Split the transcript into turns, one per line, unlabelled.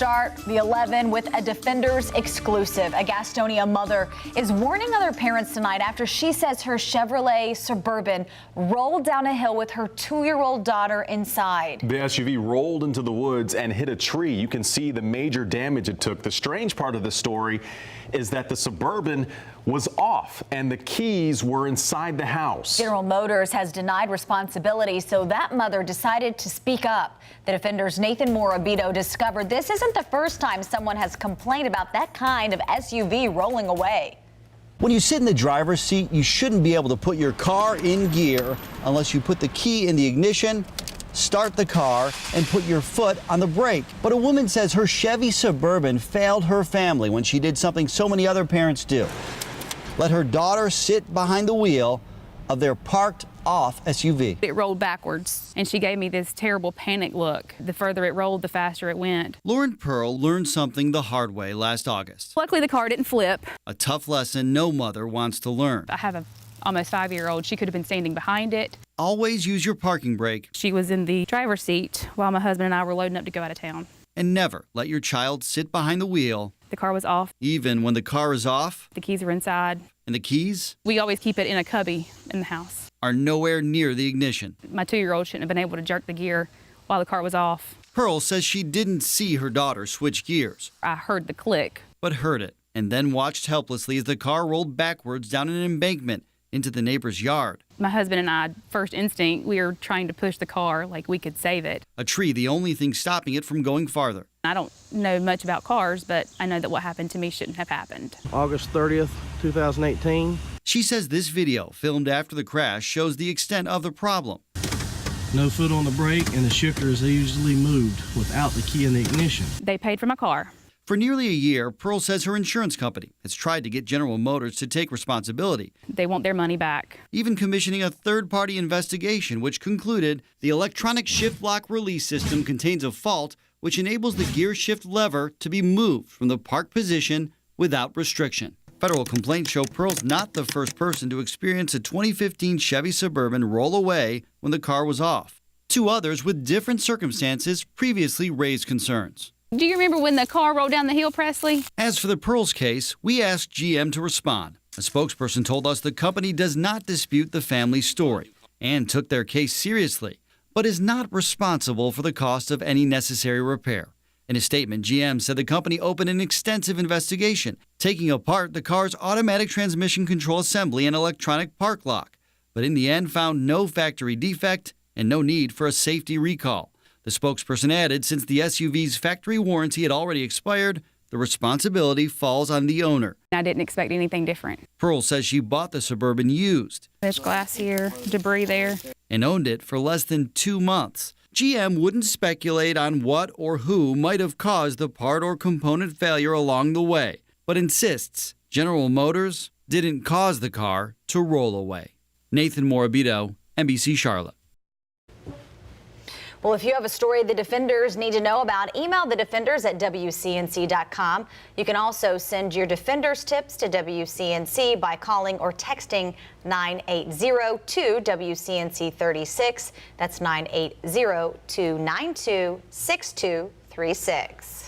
Start the 11 with a Defenders exclusive. A Gastonia mother is warning other parents tonight after she says her Chevrolet Suburban rolled down a hill with her 2-year-old daughter inside.
The SUV rolled into the woods and hit a tree. You can see the major damage it took. The strange part of the story is that the Suburban was off and the keys were inside the house.
General Motors has denied responsibility, so that mother decided to speak up. The Defender's Nathan Morabito discovered this isn't the first time someone has complained about that kind of SUV rolling away.
When you sit in the driver's seat, you shouldn't be able to put your car in gear unless you put the key in the ignition, start the car, and put your foot on the brake. But a woman says her Chevy Suburban failed her family when she did something so many other parents do. Let her daughter sit behind the wheel of their parked off SUV.
It rolled backwards, and she gave me this terrible panic look. The further it rolled, the faster it went.
Lauren Pearl learned something the hard way last August.
Luckily, the car didn't flip.
A tough lesson no mother wants to learn.
I have a almost 5-year-old. She could have been standing behind it.
Always use your parking brake.
She was in the driver's seat while my husband and I were loading up to go out of town.
And never let your child sit behind the wheel.
The car was off.
Even when the car is off.
The keys were inside.
And the keys?
We always keep it in a cubby in the house.
Are nowhere near the ignition.
My 2-year-old shouldn't have been able to jerk the gear while the car was off.
Pearl says she didn't see her daughter switch gears.
I heard the click.
But heard it, and then watched helplessly as the car rolled backwards down an embankment into the neighbor's yard.
My husband and I, first instinct, we were trying to push the car like we could save it.
A tree, the only thing stopping it from going farther.
I don't know much about cars, but I know that what happened to me shouldn't have happened.
August 30th, 2018.
She says this video, filmed after the crash, shows the extent of the problem.
No foot on the brake, and the shifter is easily moved without the key in the ignition.
They paid for my car.
For nearly a year, Pearl says her insurance company has tried to get General Motors to take responsibility.
They want their money back.
Even commissioning a third-party investigation which concluded the electronic shift lock release system contains a fault which enables the gear shift lever to be moved from the park position without restriction. Federal complaints show Pearl's not the first person to experience a 2015 Chevy Suburban roll away when the car was off. 2 others with different circumstances previously raised concerns.
Do you remember when the car rolled down the hill, Presley?
As for the Pearls case, we asked GM to respond. A spokesperson told us the company does not dispute the family's story and took their case seriously, but is not responsible for the cost of any necessary repair. In a statement, GM said the company opened an extensive investigation, taking apart the car's automatic transmission control assembly and electronic park lock, but in the end found no factory defect and no need for a safety recall. The spokesperson added, since the SUV's factory warranty had already expired, the responsibility falls on the owner.
I didn't expect anything different.
Pearl says she bought the Suburban used.
There's glass here, debris there.
And owned it for less than 2 months. GM wouldn't speculate on what or who might have caused the part or component failure along the way, but insists General Motors didn't cause the car to roll away. Nathan Morabito, NBC Charlotte.
Well, if you have a story the Defenders need to know about, email the Defenders at WCNC.com. You can also send your Defenders tips to WCNC by calling or texting 980-2-WCNC36. That's 980-292-6236.